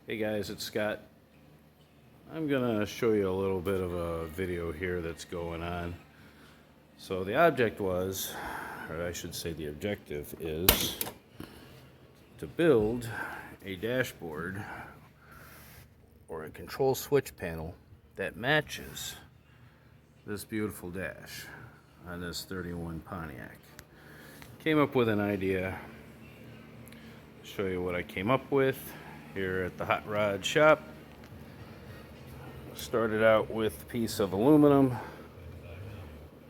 Hey guys, it's Scott. I'm gonna show you a little bit of a video here that's going on. So the object was, or I should say the objective is, to build a dashboard or a control switch panel that matches this beautiful dash on this 31 Pontiac. Came up with an idea. Show you what I came up with here at the Hot Rod shop. Started out with a piece of aluminum,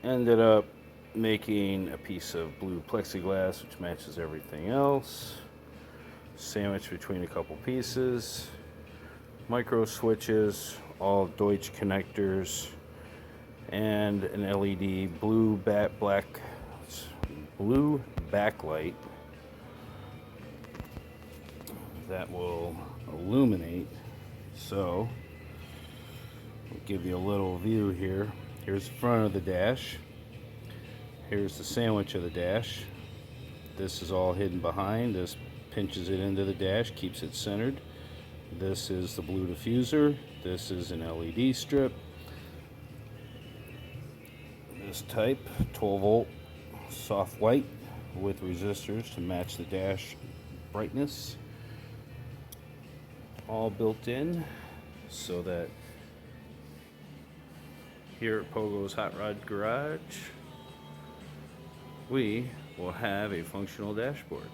ended up making a piece of blue plexiglass which matches everything else, sandwiched between a couple pieces, micro switches, all Deutsch connectors, and an LED blue backlight that will illuminate. So I'll give you a little view here. Here's the front of the dash. Here's the sandwich of the dash. This is all hidden behind. This pinches it into the dash, keeps it centered. This is the blue diffuser. This is an LED strip. This type, 12 volt soft white with resistors to match the dash brightness. All built in so that here at Pogo's Hot Rod Garage we will have a functional dashboard.